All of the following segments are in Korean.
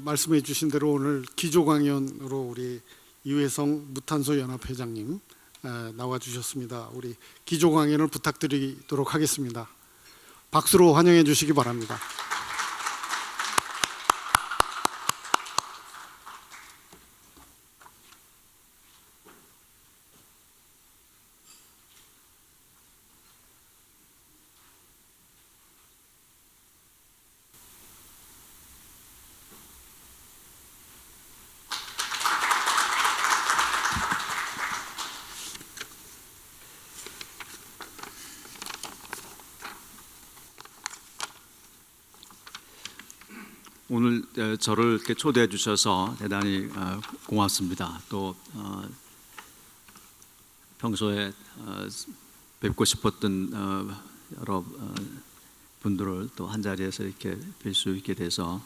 말씀해 주신 대로 오늘 기조 강연으로 우리 이회성 무탄소 연합 회장님 나와 주셨습니다. 우리 기조 강연을 부탁드리도록 하겠습니다. 박수로 환영해 주시기 바랍니다. 오늘 저를 이렇게 초대해 주셔서 대단히 고맙습니다. 또 평소에 뵙고 싶었던 여러 분들을 또 한 자리에서 이렇게 뵐 수 있게 돼서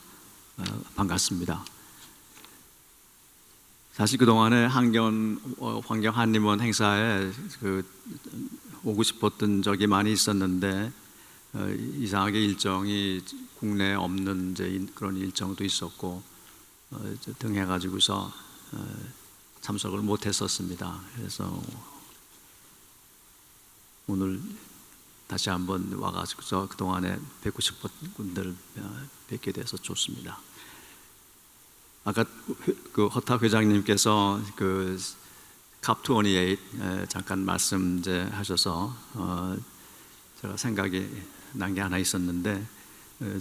반갑습니다. 사실 그 동안에 환경 한림원 행사에 오고 싶었던 적이 많이 있었는데 이상하게 일정이 국내에 없는 이제 그런 일정도 있었고 등해가지고서 참석을 못했었습니다. 그래서 오늘 다시 한번 와가지고서 그 동안에 뵙고 싶었던 분들 뵙게 돼서 좋습니다. 아까 그 허탁 회장님께서 그 COP28 잠깐 말씀 이제 하셔서 제가 생각이 난 게 하나 있었는데,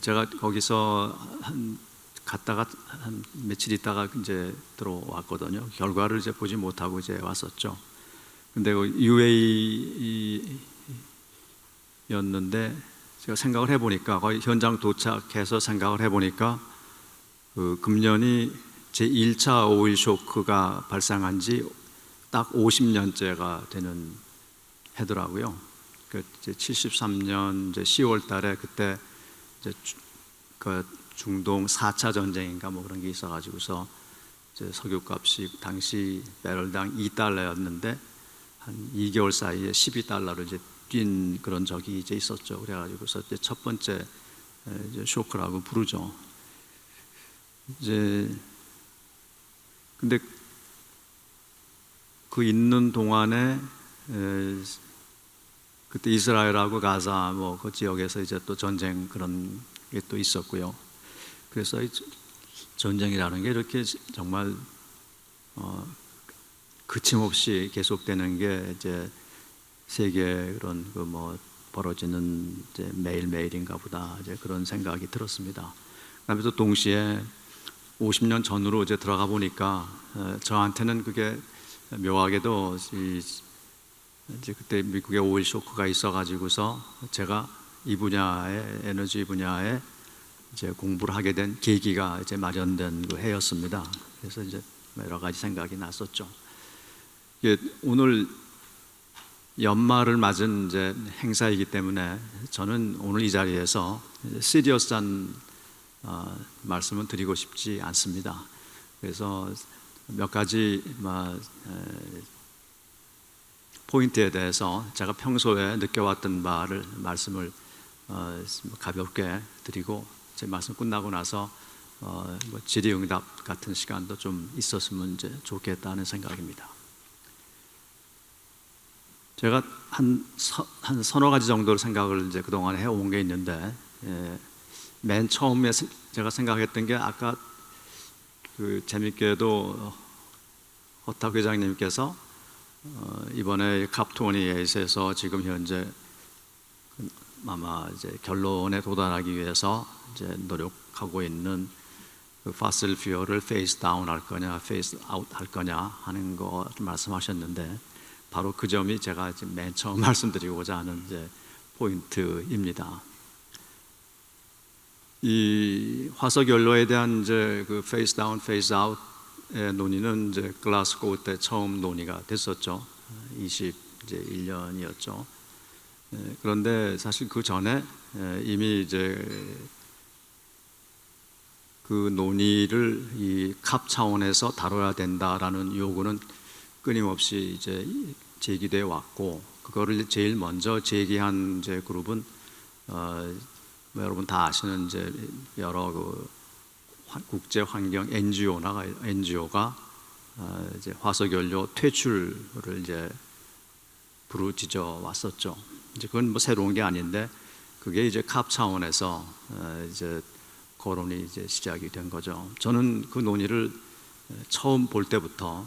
제가 거기서 갔다가 한 며칠 있다가 이제 들어왔거든요. 결과를 이제 보지 못하고 이제 왔었죠. 근데 UAE였는데 제가 생각을 해보니까 거의 현장 도착해서 생각을 해보니까 그 금년이 제 1차 오일 쇼크가 발생한 지 딱 50년째가 되는 해더라고요. 이제 73년 이제 10월 달에 그때 이제 그 중동 4차 전쟁인가 뭐 그런 게 있어가지고서 이제 석유값이 당시 배럴당 $2였는데 한 2개월 사이에 $12로 이제 뛴 그런 적이 이제 있었죠. 그래가지고서 이제 첫 번째 이제 쇼크라고 부르죠. 이제 근데 그 있는 동안에 그때 이스라엘하고 가자 뭐 그 지역에서 이제 또 전쟁 그런 게 또 있었고요. 그래서 전쟁이라는 게 이렇게 정말 그침없이 계속되는 게 이제 세계 그런 그 뭐 벌어지는 이제 매일매일인가 보다 이제 그런 생각이 들었습니다. 그다음에 또 동시에 50년 전으로 이제 들어가 보니까 저한테는 그게 묘하게도 이제 그때 미국의 오일 쇼크가 있어가지고서 제가 이 분야에 에너지 분야에 이제 공부를 하게 된 계기가 이제 마련된 그 해였습니다. 그래서 이제 여러 가지 생각이 났었죠. 오늘 연말을 맞은 이제 행사이기 때문에 저는 오늘 이 자리에서 시리어스한 말씀은 드리고 싶지 않습니다. 그래서 몇 가지 포인트에 대해서 제가 평소에 느껴왔던 말씀을 가볍게 드리고 제 말씀 끝나고 나서 질의응답 같은 시간도 좀 있었으면 이제 좋겠다는 생각입니다. 제가 한 서너 가지 정도를 생각을 이제 그동안 해온 게 있는데, 맨 처음에 제가 생각했던 게 아까 그 재밌게도 허탁 회장님께서 이번에 COP28에서 지금 현재 아마 이제 결론에 도달하기 위해서 이제 노력하고 있는 그 파슬 퓨얼을 페이스 다운 할 거냐, 페이스 아웃 할 거냐 하는 거 말씀하셨는데, 바로 그 점이 제가 지금 맨 처음 말씀드리고자 하는 이제 포인트입니다. 이 화석 연료에 대한 이제 그 페이스 다운, 페이스 아웃의 논의는 이제 글라스고 때 처음 논의가 됐었죠. 21년이었죠. 그런데 사실 그 전에 이미 이제 그 논의를 이 캅 차원에서 다뤄야 된다라는 요구는 끊임없이 이제 제기되어 왔고, 그거를 제일 먼저 제기한 이제 그룹은 여러분 다 아시는 이제 여러 그 국제 환경 NGO가 이제 화석연료 퇴출을 이제 부르짖어 왔었죠. 이제 그건 뭐 새로운 게 아닌데 그게 이제 캅 차원에서 이제 거론이 이제 시작이 된 거죠. 저는 그 논의를 처음 볼 때부터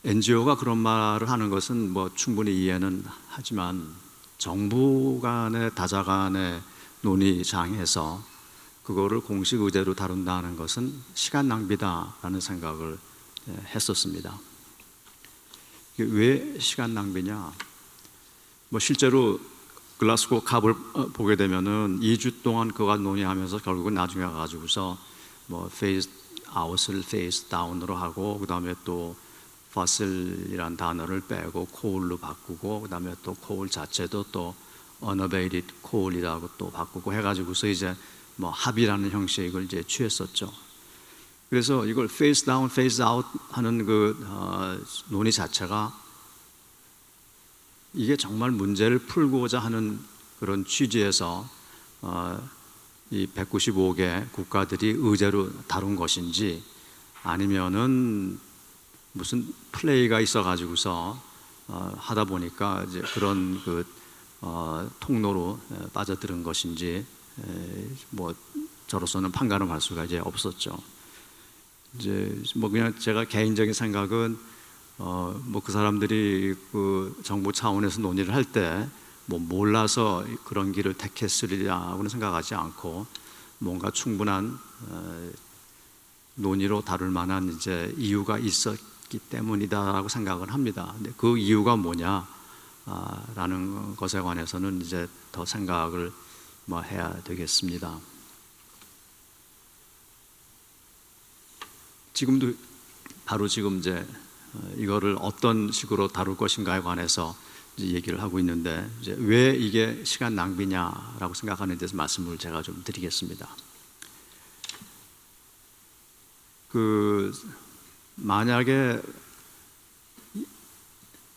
NGO가 그런 말을 하는 것은 뭐 충분히 이해는 하지만 정부 간의 다자간의 논의장에서 그거를 공식 의제로 다룬다는 것은 시간 낭비다라는 생각을 했었습니다. 왜 시간 낭비냐? 뭐 실제로 글라스고 캅을 보게 되면은 2주 동안 그거 논의하면서 결국은 나중에 가지고서 뭐 페이스 아웃을 페이스 다운으로 하고 그다음에 또 fossil이란 단어를 빼고 coal로 바꾸고 그다음에 또 coal 자체도 또 unabated coal이라고 또 바꾸고 해가지고서 이제 뭐 합의라는 형식을 이제 취했었죠. 그래서 이걸 phase down, phase out 하는 그 논의 자체가 이게 정말 문제를 풀고자 하는 그런 취지에서 이 195개 국가들이 의제로 다룬 것인지 아니면은 무슨 플레이가 있어가지고서 하다 보니까 이제 그런 그 통로로 빠져드는 것인지 뭐 저로서는 판가름할 수가 이제 없었죠. 이제 뭐 그냥 제가 개인적인 생각은 뭐 그 사람들이 그 정부 차원에서 논의를 할 때 뭐 몰라서 그런 길을 택했으리라고는 생각하지 않고 뭔가 충분한 논의로 다룰 만한 이제 이유가 있었기 때문이다라고 생각을 합니다. 근데 그 이유가 뭐냐? 라는 것에 관해서는 이제 더 생각을 뭐 해야 되겠습니다. 지금도 바로 지금 이제 이거를 어떤 식으로 다룰 것인가에 관해서 이제 얘기를 하고 있는데 이제 왜 이게 시간 낭비냐라고 생각하는 데서 말씀을 제가 좀 드리겠습니다. 그 만약에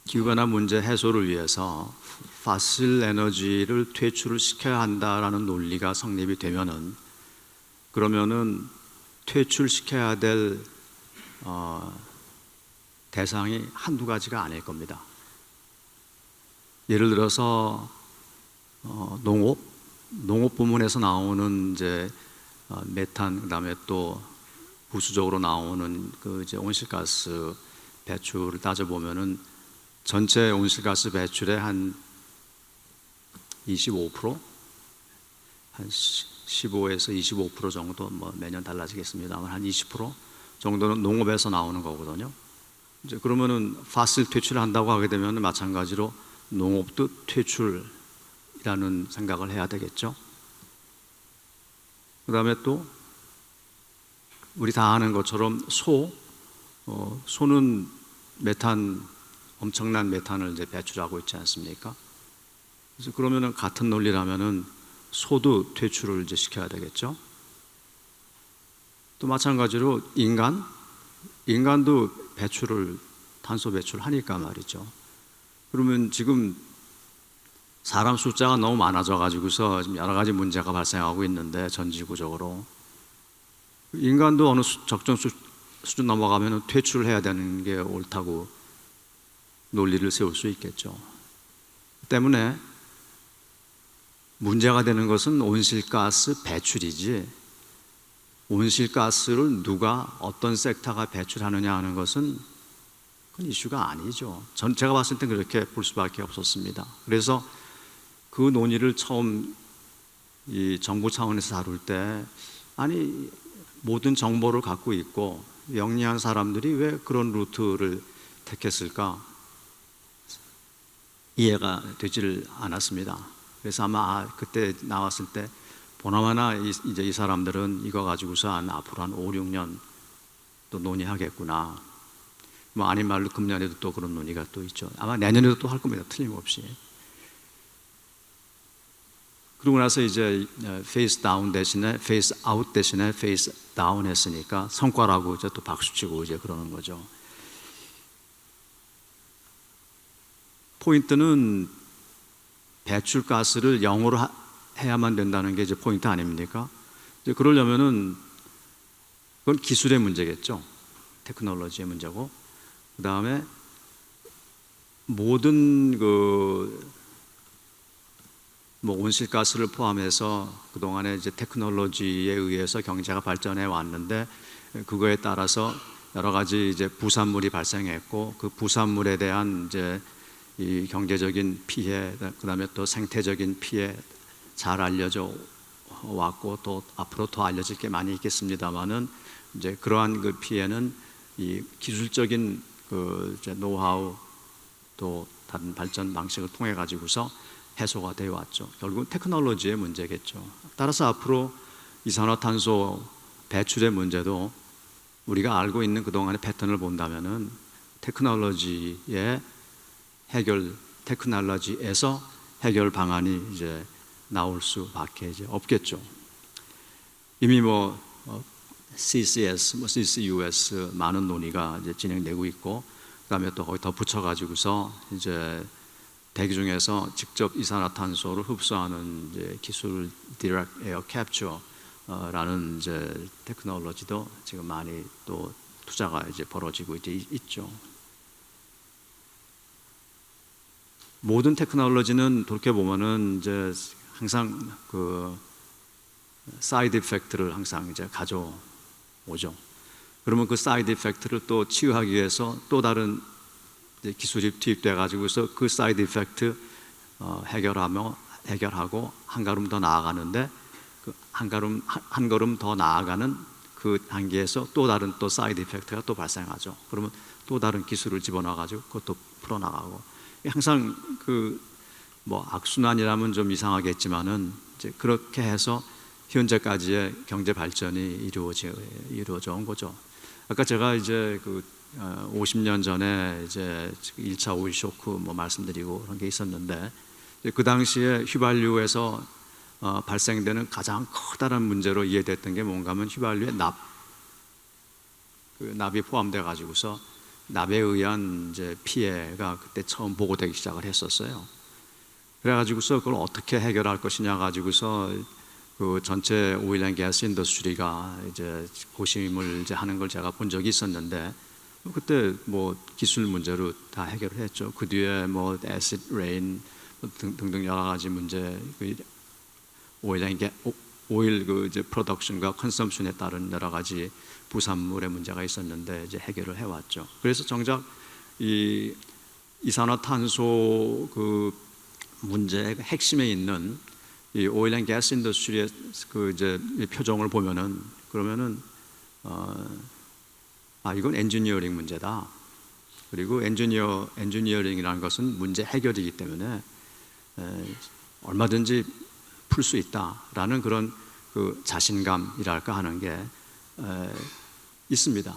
기후변화 문제 해소를 위해서 파실 에너지를 퇴출을 시켜야 한다라는 논리가 성립이 되면은 그러면은 퇴출시켜야 될 대상이 한두 가지가 아닐 겁니다. 예를 들어서 농업 부문에서 나오는 이제 메탄 그다음에 또 부수적으로 나오는 그 이제 온실가스 배출을 따져 보면은 전체 온실가스 배출의 한 25%, 한 15에서 25% 정도 뭐 매년 달라지겠습니다만 한 20% 정도는 농업에서 나오는 거거든요. 이제 그러면은 파실 퇴출을 한다고 하게 되면 마찬가지로 농업도 퇴출이라는 생각을 해야 되겠죠. 그다음에 또 우리 다 아는 것처럼 소는 엄청난 메탄을 이제 배출하고 있지 않습니까? 그래서 그러면은 같은 논리라면은 소도 퇴출을 이제 시켜야 되겠죠. 또 마찬가지로 인간도 탄소 배출하니까 말이죠. 그러면 지금 사람 숫자가 너무 많아져 가지고서 지금 여러 가지 문제가 발생하고 있는데 전 지구적으로 인간도 어느 적정 수준 넘어가면 퇴출을 해야 되는 게 옳다고 논리를 세울 수 있겠죠. 때문에 문제가 되는 것은 온실가스 배출이지 온실가스를 누가 어떤 섹터가 배출하느냐 하는 것은 그건 이슈가 아니죠. 제가 봤을 때 그렇게 볼 수밖에 없었습니다. 그래서 그 논의를 처음 이 정부 차원에서 다룰 때 아니 모든 정보를 갖고 있고 영리한 사람들이 왜 그런 루트를 택했을까 이해가 되지를 않았습니다. 그래서 아마 그때 나왔을 때 보나마나 이제 이 사람들은 이거 가지고서 앞으로 한 5, 6년 또 논의하겠구나. 뭐 아닌 말로 금년에도 또 그런 논의가 또 있죠. 아마 내년에도 또 할 겁니다. 틀림없이. 그러고 나서 이제 페이스 다운 대신에 페이스 아웃 대신에 페이스 다운 했으니까 성과라고 이제 또 박수치고 이제 그러는 거죠. 포인트는 배출가스를 0으로 해야만 된다는 게 이제 포인트 아닙니까? 이제 그러려면은 그건 기술의 문제겠죠. 테크놀로지의 문제고, 그 다음에 모든 뭐 온실가스를 포함해서 그 동안에 이제 테크놀로지에 의해서 경제가 발전해 왔는데 그거에 따라서 여러 가지 이제 부산물이 발생했고 그 부산물에 대한 이제 이 경제적인 피해, 그다음에 또 생태적인 피해 잘 알려져 왔고 또 앞으로 더 알려질 게 많이 있겠습니다만은 이제 그러한 그 피해는 이 기술적인 그 이제 노하우 또 다른 발전 방식을 통해 가지고서 해소가 되어 왔죠. 결국은 테크놀로지의 문제겠죠. 따라서 앞으로 이산화탄소 배출의 문제도 우리가 알고 있는 그동안의 패턴을 본다면은 테크놀로지에서 해결 방안이 이제 나올 수밖에 이제 없겠죠. 이미 뭐 CCS, CCUS 많은 논의가 이제 진행되고 있고, 그다음에 또 거기 더 붙여가지고서 이제 대기 중에서 직접 이산화탄소를 흡수하는 이제 기술 Direct Air Capture라는 이제 테크놀로지도 지금 많이 또 투자가 이제 벌어지고 이제 있죠. 모든 테크놀로지는 돌이켜 보면은 이제 항상 그 사이드 이펙트를 항상 이제 가져오죠. 그러면 그 사이드 이펙트를 또 치유하기 위해서 또 다른 기술이 투입돼 가지고서 그 사이드 이펙트 해결하고 한 걸음 더 나아가는데 그 한 걸음 더 나아가는 그 단계에서 또 다른 또 사이드 이펙트가 또 발생하죠. 그러면 또 다른 기술을 집어넣어 가지고 그것도 풀어 나가고 항상 그 뭐 악순환이라면 좀 이상하겠지만은 이제 그렇게 해서 현재까지의 경제 발전이 이루어져 온 거죠. 아까 제가 이제 50년 전에 이제 1차 오일 쇼크 뭐 말씀드리고 그런 게 있었는데 그 당시에 휘발유에서 발생되는 가장 커다란 문제로 이해됐던 게 뭔가 하면 휘발유에 납이 포함돼 가지고서 납에 의한 이제 피해가 그때 처음 보고되기 시작을 했었어요. 그래 가지고서 그걸 어떻게 해결할 것이냐 가지고서 그 전체 오일 앤 가스 인더스트리가 이제 고심을 이제 하는 걸 제가 본 적이 있었는데 그때 뭐 기술 문제로 다 해결을 했죠. 그 뒤에 뭐 애시드 레인 등등 여러 가지 문제, 오일 그 이제 프로덕션과 컨섬션에 따른 여러 가지 부산물의 문제가 있었는데 이제 해결을 해왔죠. 그래서 정작 이 이산화탄소 그 문제의 핵심에 있는 이 오일 앤 가스 인더스트리의 그 이제 표정을 보면은 그러면은 이건 엔지니어링 문제다. 그리고 엔지니어링이라는 것은 문제 해결이기 때문에 얼마든지 풀 수 있다라는 그런 그 자신감이랄까 하는 게 있습니다.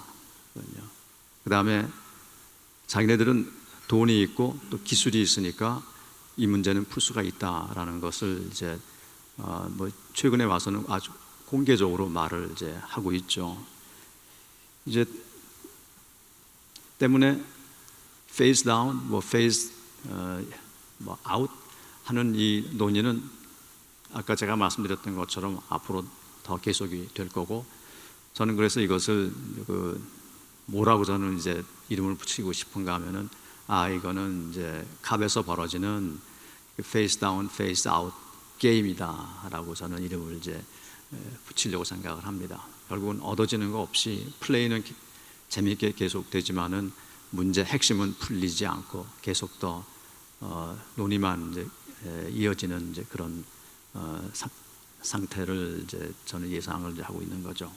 그 다음에 자기네들은 돈이 있고 또 기술이 있으니까 이 문제는 풀 수가 있다라는 것을 이제 뭐 최근에 와서는 아주 공개적으로 말을 이제 하고 있죠. 이제 때문에 phase down, phase out 하는 이 논의는 아까 제가 말씀드렸던 것처럼 앞으로 더 계속이 될 거고, 저는 그래서 이것을 뭐라고 저는 이제 이름을 붙이고 싶은가 하면은 이거는 이제 캅에서 벌어지는 phase down, phase out 게임이다라고 저는 이름을 이제 붙이려고 생각을 합니다. 결국은 얻어지는 거 없이 플레이는 재미있게 계속되지만은 문제 핵심은 풀리지 않고 계속 더 논의만 이제 이어지는 이제 그런 상태를 이제 저는 예상을 하고 있는 거죠.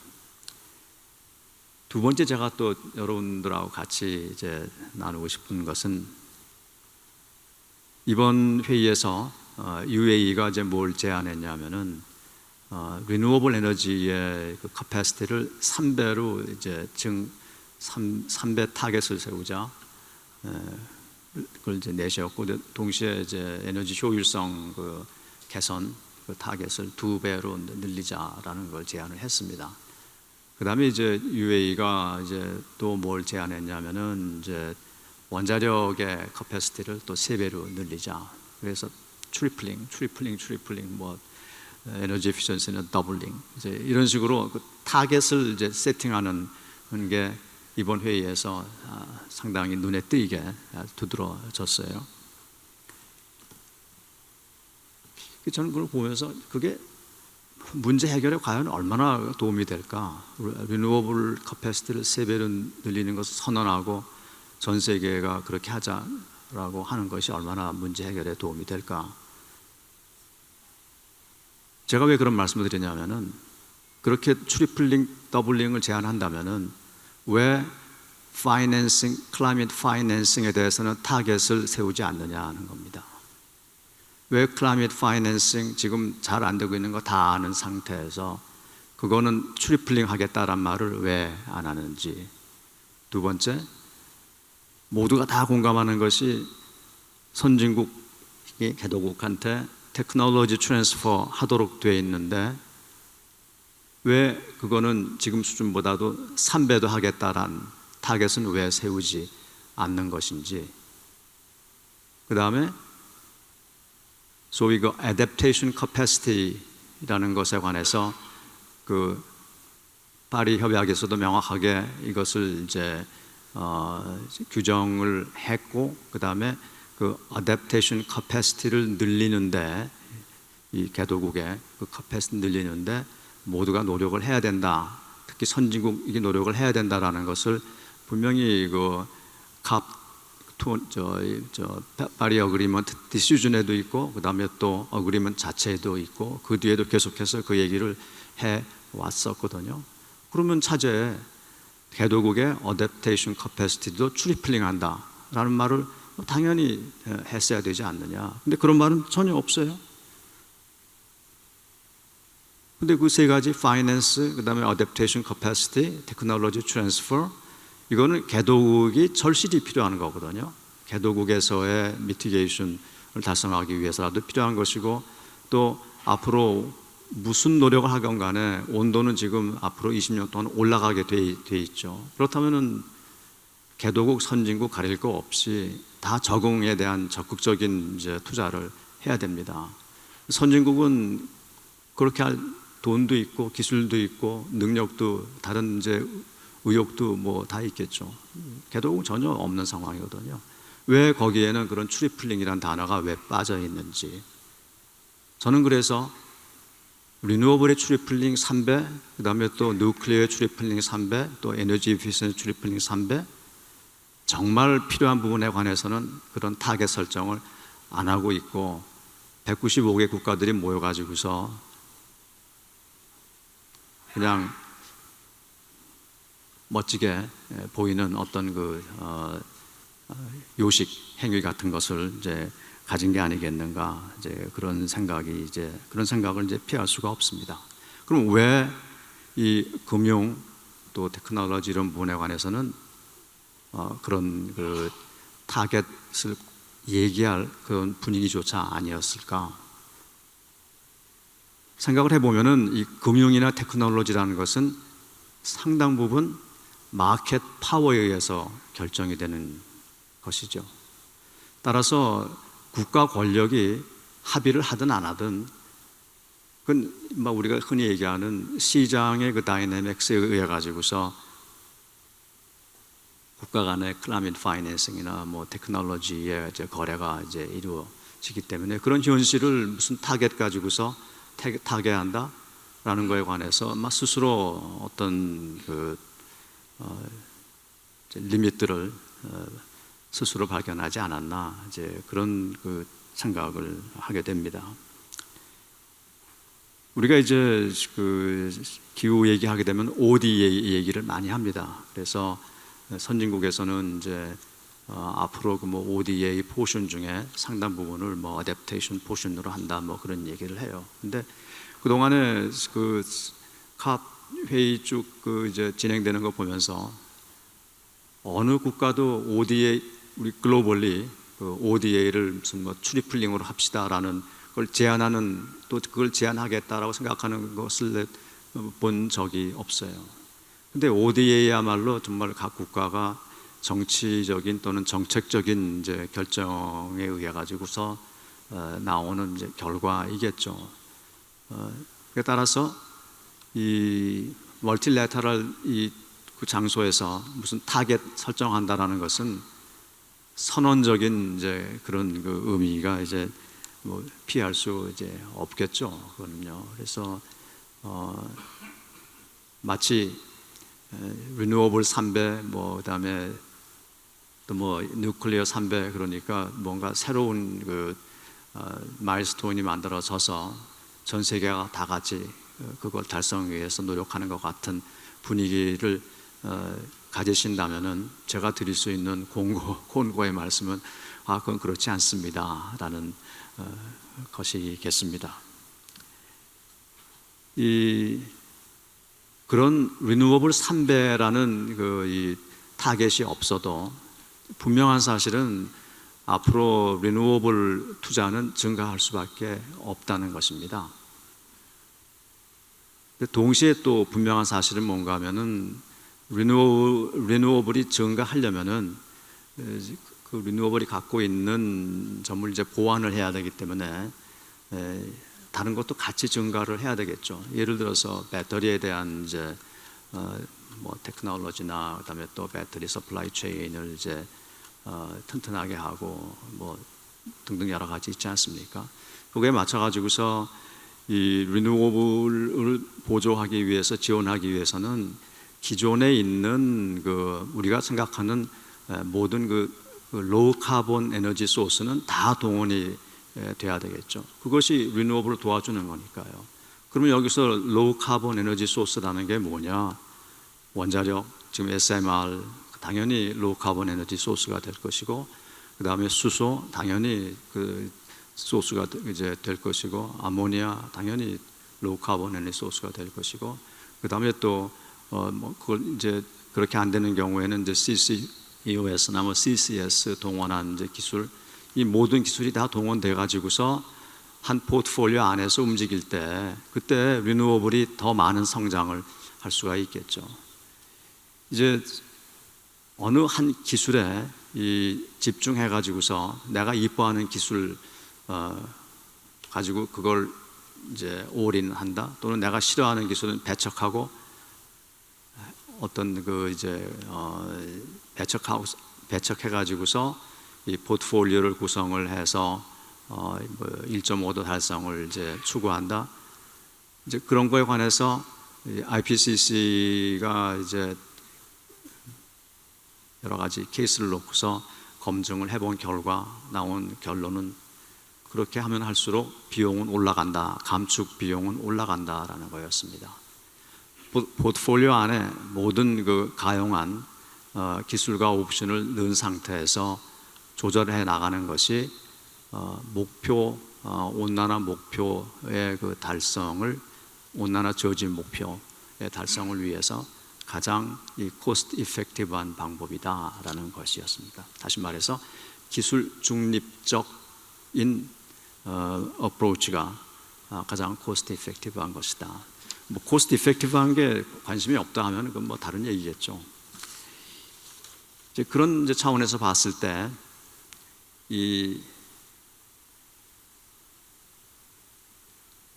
두 번째 제가 또 여러분들하고 같이 이제 나누고 싶은 것은 이번 회의에서 UAE가 이제 뭘 제안했냐면은 리뉴어블 에너지의 그 캐파시티를 3배로 이제 3배 타겟을 세우자 그걸 이제 내세웠고 동시에 이제 에너지 효율성 그 개선 그 타겟을 2배로 늘리자라는 걸 제안을 했습니다. 그다음에 이제 UAE가 이제 또 뭘 제안했냐면은 이제 원자력의 캐파시티를 또 3배로 늘리자. 그래서 트리플링 뭐 에너지 에피션시는 더블링. 이제 이런 식으로 그 타겟을 이제 세팅하는 게 이번 회의에서 상당히 눈에 띄게 두드러졌어요. 저는 그걸 보면서 그게 문제 해결에 과연 얼마나 도움이 될까? 리뉴어블 커패시티를 3배로 늘리는 것을 선언하고 전 세계가 그렇게 하자라고 하는 것이 얼마나 문제 해결에 도움이 될까? 제가 왜 그런 말씀을 드리냐면은 그렇게 트리플링, 더블링을 제안한다면은 왜 파이낸싱, 클라이밋 파이낸싱에 대해서는 타겟을 세우지 않느냐 하는 겁니다. 왜 클라이밋 파이낸싱 지금 잘 안 되고 있는 거 다 아는 상태에서 그거는 트리플링 하겠다란 말을 왜 안 하는지. 두 번째, 모두가 다 공감하는 것이 선진국이 개도국한테 테크놀로지 트랜스퍼 하도록 되어 있는데 왜 그거는 지금 수준보다도 3배 더 하겠다란 타겟은 왜 세우지 않는 것인지. 그 다음에 소위 그 adaptation capacity라는 것에 관해서 그 파리 협약에서도 명확하게 이것을 이제 규정을 했고, 그 다음에 그 adaptation capacity를 늘리는데 이 개도국의 그 capacity 늘리는데 모두가 노력을 해야 된다. 특히 선진국이 노력을 해야 된다라는 것을 분명히 그 파리 어그리먼트 디시전에도 있고 그 다음에 또 어그리먼트 자체에도 있고 그 뒤에도 계속해서 그 얘기를 해 왔었거든요. 그러면 차제에 개도국의 어댑테이션 커패시티도 트리플링 한다라는 말을 당연히 했어야 되지 않느냐. 근데 그런 말은 전혀 없어요. 근데 그 세 가지 파이낸스, 그 다음에 어댑테이션 커패시티, 테크놀로지 트랜스퍼, 이거는 개도국이 절실히 필요한 거거든요. 개도국에서의 미티게이션을 달성하기 위해서라도 필요한 것이고, 또 앞으로 무슨 노력을 하건 간에 온도는 지금 앞으로 20년 동안 올라가게 돼 있죠. 그렇다면은 개도국, 선진국 가릴 거 없이 다 적응에 대한 적극적인 이제 투자를 해야 됩니다. 선진국은 그렇게 할 돈도 있고 기술도 있고 능력도 다른 이제 의욕도 뭐 다 있겠죠. 개도국은 전혀 없는 상황이거든요. 왜 거기에는 그런 트리플링이라는 단어가 왜 빠져 있는지. 저는 그래서 리뉴어블의 트리플링 3배, 그 다음에 또 누클리어의 트리플링 3배, 또 에너지 에피션시 트리플링 3배, 정말 필요한 부분에 관해서는 그런 타겟 설정을 안 하고 있고 195개 국가들이 모여가지고서 그냥 멋지게 보이는 어떤 그 요식 행위 같은 것을 이제 가진 게 아니겠는가, 이제 그런 생각을 이제 피할 수가 없습니다. 그럼 왜 이 금융 또 테크놀로지 이런 부분에 관해서는 그런 그 타겟을 얘기할 그런 분위기조차 아니었을까? 생각을 해보면은 이 금융이나 테크놀로지라는 것은 상당 부분 마켓 파워에 의해서 결정이 되는 것이죠. 따라서 국가 권력이 합의를 하든 안 하든 그건 막 우리가 흔히 얘기하는 시장의 그 다이내믹스에 의해 가지고서 국가 간의 클라이밋 파이낸싱이나 뭐 테크놀로지의 이제 거래가 이제 이루어지기 때문에 그런 현실을 무슨 타겟 가지고서 타겟한다라는 거에 관해서 막 스스로 어떤 그 리밋들을 스스로 발견하지 않았나, 이제 그런 그 생각을 하게 됩니다. 우리가 이제 그 기후 얘기하게 되면 ODA 얘기를 많이 합니다. 그래서 선진국에서는 이제 앞으로 그 뭐 ODA 포션 중에 상당 부분을 뭐 어댑테이션 포션으로 한다, 뭐 그런 얘기를 해요. 근데 그 동안에 그 캅 회의 쭉 그 이제 진행되는 거 보면서 어느 국가도 ODA, 우리 글로벌리 그 ODA를 무슨 뭐 트리플링으로 합시다라는 걸 제안하는, 또 그걸 제안하겠다라고 생각하는 것을 본 적이 없어요. 근데 ODA야말로 정말 각 국가가 정치적인 또는 정책적인 이제 결정에 의해 가지고서 나오는 이제 결과이겠죠. 그에 따라서 이 멀티래터럴 그 장소에서 무슨 타겟 설정한다라는 것은 선언적인 이제 그런 그 의미가 이제 뭐 피할 수 이제 없겠죠. 그거는요. 그래서 마치 리뉴어블 3배 뭐 그다음에 또 뭐 뉴클리어 3배 그러니까 뭔가 새로운 그 마일스톤이 만들어져서 전 세계가 다 같이 그걸 달성하기 위해서 노력하는 것 같은 분위기를 가지신다면은 제가 드릴 수 있는 권고의 말씀은 그건 그렇지 않습니다라는 것이겠습니다. 그런 리뉴어블 3배라는 이 타겟이 없어도 분명한 사실은 앞으로 리뉴어블 투자는 증가할 수밖에 없다는 것입니다. 동시에 또 분명한 사실은 뭔가 하면은 리뉴어블이 증가하려면은 그 리뉴어블이 갖고 있는 점을 이제 보완을 해야 되기 때문에 다른 것도 같이 증가를 해야 되겠죠. 예를 들어서 배터리에 대한 이제 뭐 테크놀로지나 그다음에 또 배터리 서플라이 체인을 이제 튼튼하게 하고 뭐 등등 여러 가지 있지 않습니까? 그거에 맞춰 가지고서 이 리뉴어블을 보조하기 위해서 지원하기 위해서는 기존에 있는 그 우리가 생각하는 모든 그 로우 카본 에너지 소스는 다 동원이 돼야 되겠죠. 그것이 리뉴어블을 도와주는 거니까요. 그러면 여기서 로우 카본 에너지 소스라는 게 뭐냐? 원자력, 지금 SMR 당연히 로우 카본 에너지 소스가 될 것이고, 그 다음에 수소 당연히 그 소스가 이제 될 것이고, 아모니아 당연히 로우 카본 에너지 소스가 될 것이고, 그 다음에 또 뭐 그걸 이제 그렇게 안 되는 경우에는 이제 CCUS나 뭐 CCS 동원한 이제 기술, 이 모든 기술이 다 동원돼 가지고서 한 포트폴리오 안에서 움직일 때 그때 리뉴어블이 더 많은 성장을 할 수가 있겠죠. 이제 어느 한 기술에 집중해 가지고서 내가 이뻐하는 기술 가지고 그걸 이제 올인한다, 또는 내가 싫어하는 기술은 배척하고 어떤 그 이제 배척해 가지고서 이 포트폴리오를 구성을 해서 뭐 1.5도 달성을 이제 추구한다. 이제 그런 거에 관해서 IPCC가 이제 여러 가지 케이스를 놓고서 검증을 해본 결과 나온 결론은 그렇게 하면 할수록 비용은 올라간다, 감축 비용은 올라간다라는 거였습니다. 포트폴리오 안에 모든 그 가용한 기술과 옵션을 넣은 상태에서 조절해 나가는 것이 목표 온난화 목표의 그 달성을, 온난화 저지 목표의 달성을 위해서 가장 이 코스트 이펙티브한 방법이다라는 것이었습니다. 다시 말해서 기술 중립적인 어프로치가 가장 코스트 이펙티브한 것이다. 뭐 코스트 이펙티브한 게 관심이 없다 하면 그건 뭐 다른 얘기겠죠. 이제 그런 이제 차원에서 봤을 때 이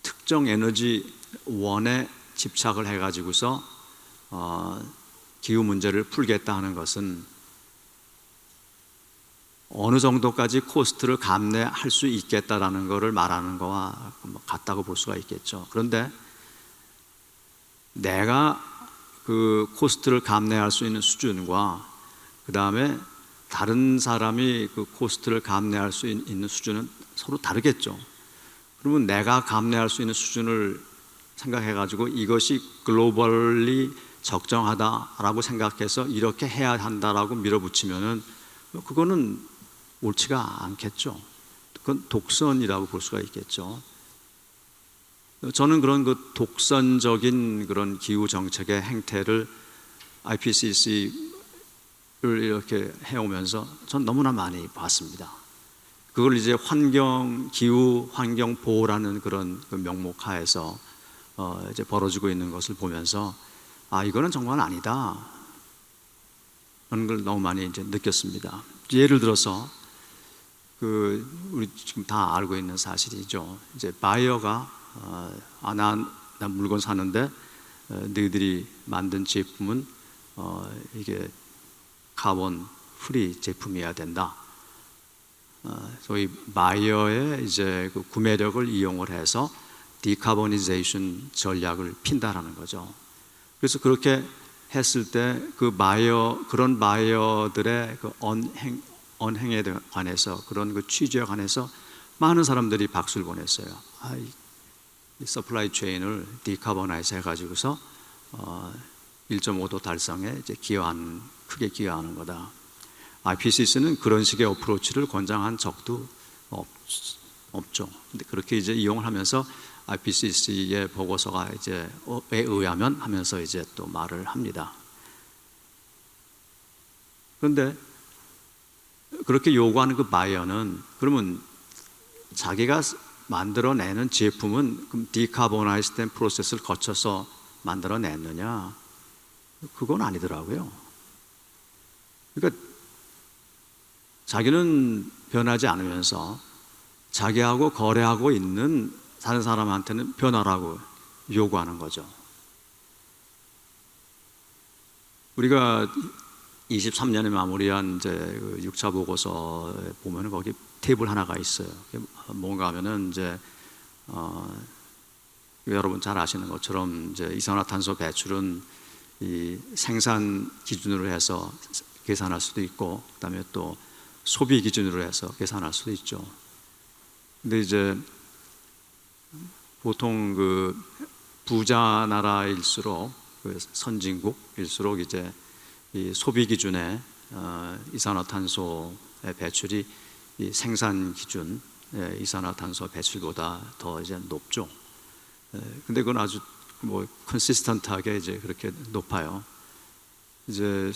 특정 에너지 원에 집착을 해가지고서 기후 문제를 풀겠다 하는 것은 어느 정도까지 코스트를 감내할 수 있겠다라는 것을 말하는 거와 같다고 볼 수가 있겠죠. 그런데 내가 그 코스트를 감내할 수 있는 수준과 그 다음에 다른 사람이 그 코스트를 감내할 수 있는 수준은 서로 다르겠죠. 그러면 내가 감내할 수 있는 수준을 생각해 가지고 이것이 글로벌리 적정하다라고 생각해서 이렇게 해야 한다라고 밀어붙이면은 그거는 옳지가 않겠죠. 그건 독선이라고 볼 수가 있겠죠. 저는 그런 그 독선적인 그런 기후 정책의 행태를 IPCC를 이렇게 해오면서 전 너무나 많이 봤습니다. 그걸 이제 기후 환경 보호라는 그런 그 명목 하에서 이제 벌어지고 있는 것을 보면서 이거는 정말 아니다. 그런 걸 너무 많이 이제 느꼈습니다. 예를 들어서 우리 지금 다 알고 있는 사실이죠. 이제 바이어가 난 물건 사는데 너희들이 만든 제품은 이게 카본 프리 제품이어야 된다. 소위 바이어의 이제 그 구매력을 이용을 해서 디카보니제이션 전략을 핀다라는 거죠. 그래서 그렇게 했을 때 그런 바이어들의 그 언행에 관해서, 그런 그 취지에 관해서 많은 사람들이 박수를 보냈어요. 이 서플라이 체인을 디카보나이즈 해가지고서 1.5도 달성에 이제 크게 기여하는 거다. IPCC는 그런 식의 어프로치를 권장한 적도 없죠. 근데 그렇게 이제 이용을 하면서 IPCC의 보고서가 이제에 의하면 하면서 이제 또 말을 합니다. 그런데 그렇게 요구하는 그 바이어는 그러면 자기가 만들어내는 제품은 그럼 디카보나이즈 된 프로세스를 거쳐서 만들어냈느냐? 그건 아니더라고요. 그러니까 자기는 변하지 않으면서 자기하고 거래하고 있는 다른 사람한테는 변화라고 요구하는 거죠. 우리가 23년에 마무리한 이제 그 6차 보고서에 보면 거기 테이블 하나가 있어요. 뭔가 하면은 이제 여러분 잘 아시는 것처럼 이제 이산화탄소 배출은 이 생산 기준으로 해서 계산할 수도 있고, 그다음에 또 소비 기준으로 해서 계산할 수도 있죠. 근데 이제 보통 그 부자 나라일수록, 그 선진국일수록 이제 이 소비 기준에 이산화탄소의 배출이 이 생산 기준 이산화탄소 배출보다 더 이제 높죠. 근데 그건 아주 뭐 컨시스턴트하게 이제 그렇게 높아요. 이제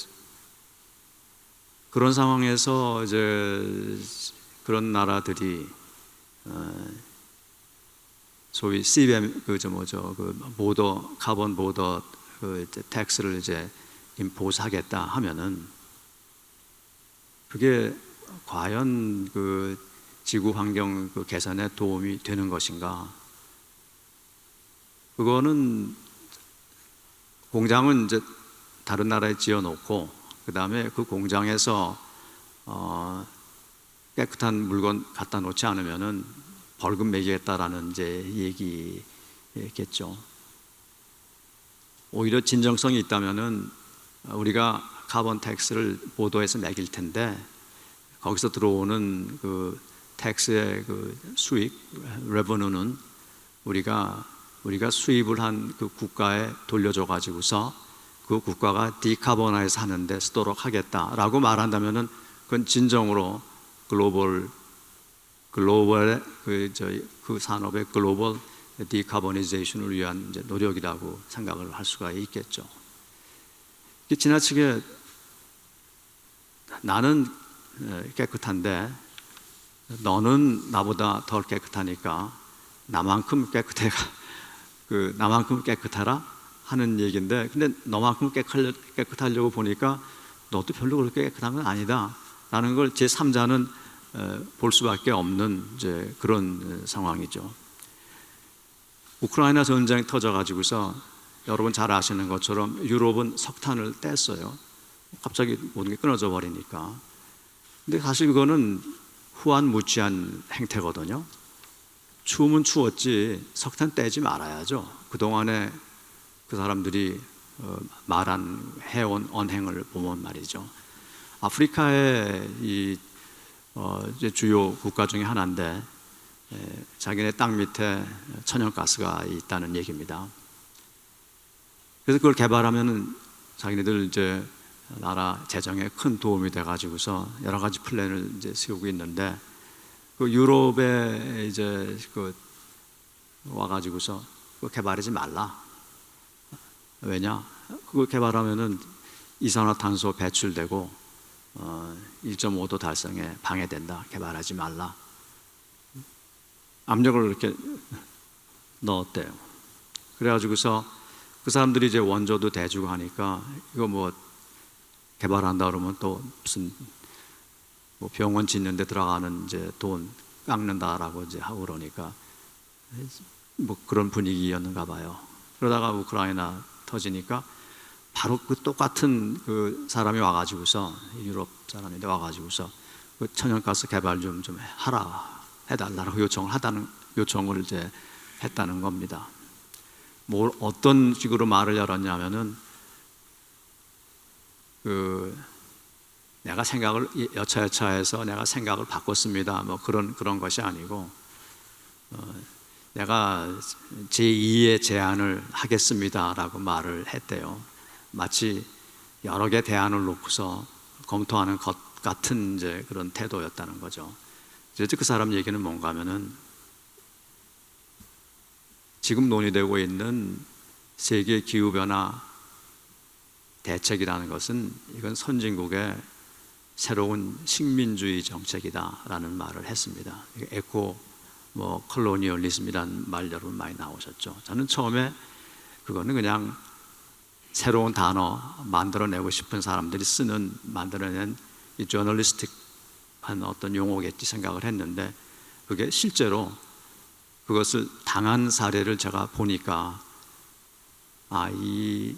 그런 상황에서 이제 그런 나라들이 소위 CBM 그 보더 카본 보더 그 텍스를 이제 임포스하겠다 하면은 그게 과연 그 지구 환경 그 개선에 도움이 되는 것인가? 그거는 공장은 이제 다른 나라에 지어놓고 그 다음에 그 공장에서 깨끗한 물건 갖다 놓지 않으면은 벌금 매기겠다라는 이제 얘기겠죠. 오히려 진정성이 있다면은 우리가 카본 텍스를 보도해서 매길 텐데 거기서 들어오는 그 텍스의 그 수익, 레버누는 우리가 수입을 한 그 국가에 돌려줘 가지고서 그 국가가 디카보나이즈 하는 데 쓰도록 하겠다라고 말한다면은 그건 진정으로 글로벌의 그 산업의 글로벌 디카보니제이션을 위한 이제 노력이라고 생각을 할 수가 있겠죠. 지나치게 나는 깨끗한데 너는 나보다 덜 깨끗하니까 나만큼 깨끗하라 하는 얘기인데, 근데 너만큼 깨끗하려고 보니까 너도 별로 그렇게 깨끗한 건 아니다 라는 걸 제3자는 볼 수밖에 없는 이제 그런 상황이죠. 우크라이나 전쟁이 터져가지고서 여러분 잘 아시는 것처럼 유럽은 석탄을 뗐어요. 갑자기 모든 게 끊어져 버리니까. 근데 사실 그거는 후한무치한 행태거든요. 추우면 추웠지 석탄 떼지 말아야죠. 그동안에 그 사람들이 해온 언행을 보면 말이죠. 아프리카의 이제 주요 국가 중에 하나인데 자기네 땅 밑에 천연가스가 있다는 얘기입니다. 그래서 그걸 개발하면은 자기네들 이제 나라 재정에 큰 도움이 돼 가지고서 여러 가지 플랜을 이제 세우고 있는데, 그 유럽에 이제 그 와가지고서 그거 개발하지 말라. 왜냐? 그거 개발하면은 이산화탄소 배출되고 1.5도 달성에 방해된다. 개발하지 말라. 압력을 이렇게 넣었대요. 그래가지고서 그 사람들이 이제 원조도 대주고 하니까 이거 뭐 개발한다 그러면 또 무슨 뭐 병원 짓는 데 들어가는 이제 돈 깎는다라고 이제 하고 그러니까 뭐 그런 분위기였는가 봐요. 그러다가 우크라이나 터지니까 바로 그 똑같은 그 사람이 와가지고서, 유럽 사람인데 와가지고서 그 천연가스 개발 좀 해달라고 요청을 이제 했다는 겁니다. 뭘 어떤 식으로 말을 열었냐면은 내가 생각을 여차여차해서 내가 생각을 바꿨습니다. 뭐 그런 것이 아니고 내가 제2의 제안을 하겠습니다라고 말을 했대요. 마치 여러 개 대안을 놓고서 검토하는 것 같은 이제 그런 태도였다는 거죠. 이제 그 사람 얘기는 뭔가 하면은 지금 논의되고 있는 세계 기후변화 대책이라는 것은 이건 선진국의 새로운 식민주의 정책이다라는 말을 했습니다. 에코 콜로니얼리즘이라는 말 여러분 많이 나오셨죠. 저는 처음에 그거는 그냥 새로운 단어 만들어내고 싶은 사람들이 만들어낸 이 저널리스틱한 어떤 용어겠지 생각을 했는데, 그게 실제로 그것을 당한 사례를 제가 보니까 이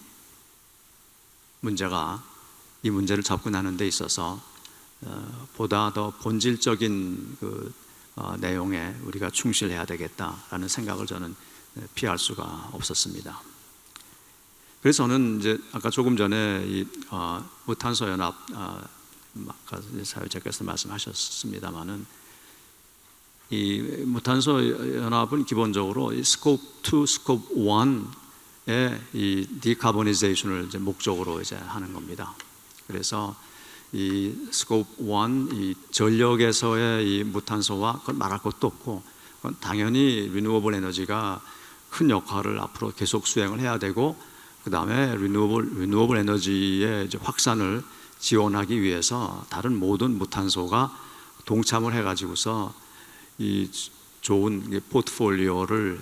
문제를 접근하는 데 있어서 보다 더 본질적인 내용에 우리가 충실해야 되겠다라는 생각을 저는 피할 수가 없었습니다. 그래서 저는 이제 아까 조금 전에 이 무탄소 연합 아까 사회자께서 말씀하셨습니다만은, 이 무탄소 연합은 기본적으로 이 스코프 2, 스코프 1의 이 디카보니제이션을 이제 목적으로 이제 하는 겁니다. 그래서 이 스코프 1, 이 전력에서의 이 무탄소와 그건 말할 것도 없고, 그건 당연히 리뉴어블 에너지가 큰 역할을 앞으로 계속 수행을 해야 되고, 그 다음에 리뉴어블 에너지의 이제 확산을 지원하기 위해서 다른 모든 무탄소가 동참을 해가지고서 이 좋은 포트폴리오를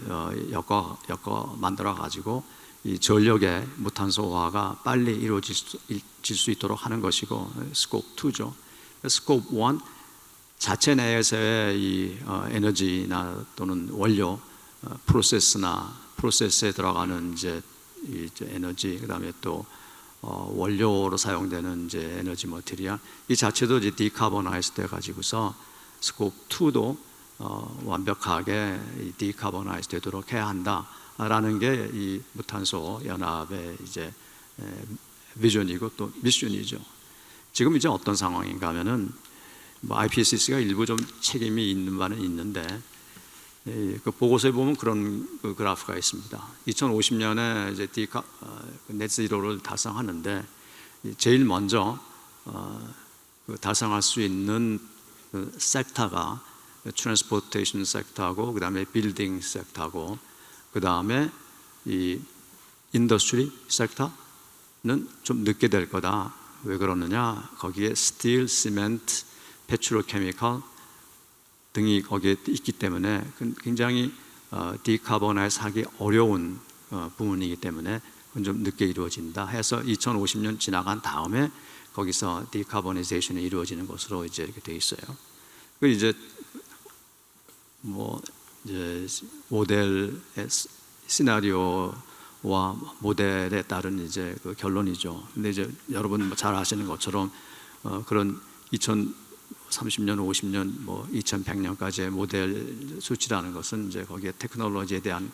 엮어 만들어 가지고 이 전력의 무탄소화가 빨리 이루어질 수 있도록 하는 것이고, 스코프 2죠. 스코프 1 자체 내에서의 이 에너지나 또는 원료 프로세스에 들어가는 이제 에너지, 그다음에 또 원료로 사용되는 이제 에너지 머티리얼, 이 자체도 이제 디카보나이즈 돼 가지고서 스코프 2도 완벽하게 디카보나이즈 되도록 해야 한다라는 게 이 무탄소 연합의 이제 비전이고 또 미션이죠. 지금 이제 어떤 상황인가 하면은 IPCC가 일부 좀 책임이 있는 바는 있는데, 그 보고서에 보면 그런 그 그래프가 있습니다. 2050년에 이제 넷제로를 달성하는데 제일 먼저 달성할 수 있는 그 섹터가 트랜스포테이션 섹터하고, 그 다음에 빌딩 섹터하고, 그 다음에 이 인더스트리 섹터는 좀 늦게 될 거다. 왜 그러느냐? 거기에 스틸, 시멘트, 페트로케미컬 등이 거기에 있기 때문에 굉장히 디카보나이즈 하기 어려운 부분이기 때문에 그건 좀 늦게 이루어진다 해서 2050년 지나간 다음에 거기서 디카보나이제이션이 이루어지는 것으로 이제 이렇게 돼 있어요. 그 이제 모델의 시나리오와 모델에 따른 이제 그 결론이죠. 근데 이제 여러분 잘 아시는 것처럼 그런 2030년, 50년, 2100년까지의 모델 수치라는 것은 이제 거기에 테크놀로지에 대한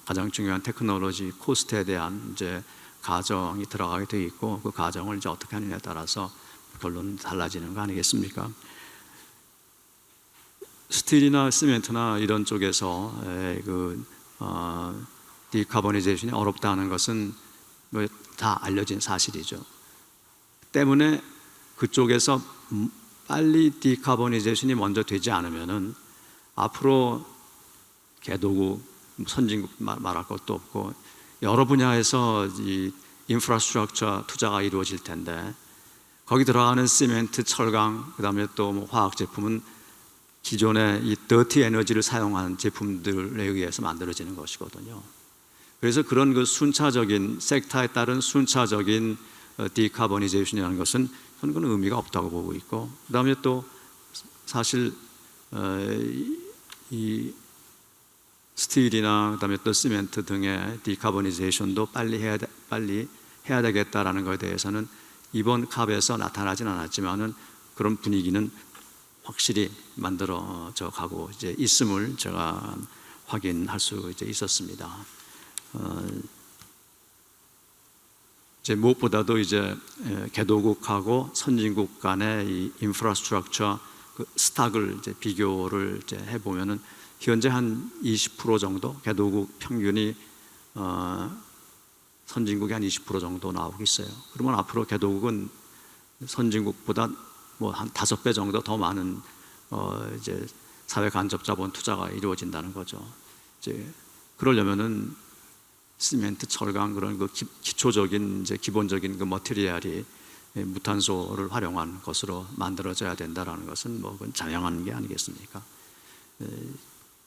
가장 중요한 테크놀로지 코스트에 대한 이제 가정이 들어가게 되어 있고, 그 가정을 이제 어떻게 하느냐에 따라서 결론은 달라지는 거 아니겠습니까? 스틸이나 시멘트나 이런 쪽에서 디카보니제이션이 어렵다는 것은 다 알려진 사실이죠. 때문에 그쪽에서 빨리 디카보니제이션이 먼저 되지 않으면은 앞으로 개도국, 선진국 말할 것도 없고 여러 분야에서 이 인프라스트럭처 투자가 이루어질 텐데, 거기 들어가는 시멘트, 철강, 그다음에 또 화학 제품은 기존의 이 더티 에너지를 사용한 제품들에 의해서 만들어지는 것이거든요. 그래서 그런 그 순차적인 섹터에 따른 순차적인 디카보니제이션이라는 것은 저는 그건 의미가 없다고 보고 있고, 그다음에 또 사실 이 스틸이나 그다음에 또 시멘트 등의 디카보니제이션도 빨리 해야 되겠다라는 것에 대해서는 이번 캅에서 나타나진 않았지만은 그런 분위기는 확실히 만들어져 가고 이제 있음을 제가 확인할 수 이제 있었습니다. 이제 무엇보다도 이제 개도국하고 선진국 간의 이 인프라스트럭처 그 스탁을 이제 비교를 이제 해보면은 현재 한 20% 정도 개도국 평균이 선진국이 한 20% 정도 나오고 있어요. 그러면 앞으로 개도국은 선진국보다 뭐 한 5배 정도 더 많은 이제 사회 간접 자본 투자가 이루어진다는 거죠. 이제 그러려면은 시멘트, 철강 그런 그 기초적인 이제 기본적인 그 머티리얼이 무탄소를 활용한 것으로 만들어져야 된다라는 것은 뭐 그건 자명한 게 아니겠습니까?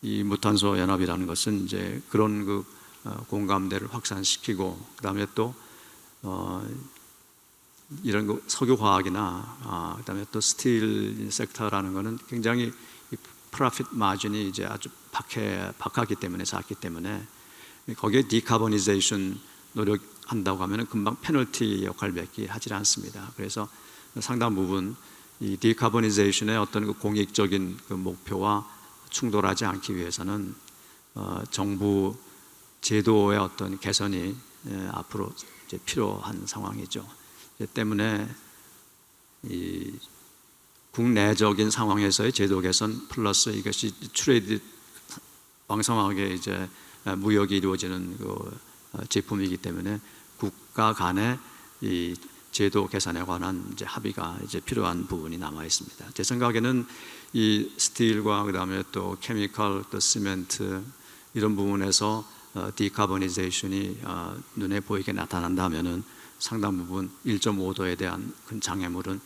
이 무탄소 연합이라는 것은 이제 그런 그 공감대를 확산시키고 그다음에 또 이런 그 석유 화학이나 그다음에 또 스틸 섹터라는 것은 굉장히 프로핏 마진이 이제 아주 박하기 때문에 작기 때문에 거기에 디카보니제이션 노력한다고 하면 금방 페널티 역할밖에 하지 않습니다. 그래서 상당 부분 이 디카보니제이션의 어떤 그 공익적인 그 목표와 충돌하지 않기 위해서는 정부 제도의 어떤 개선이 앞으로 이제 필요한 상황이죠. 때문에 이 국내적인 상황에서의 제도 개선 플러스 이것이 트레이드 왕성하게 이제 무역이 이루어지는 그 제품이기 때문에 국가 간의 이 제도 개선에 관한 이제 합의가 이제 필요한 부분이 남아 있습니다. 제 생각에는 이 스틸과 그다음에 또 케미컬, 또 시멘트 이런 부분에서 디카보니제이션이 눈에 보이게 나타난다면은 상당 부분 1.5도에 대한 큰 장애물은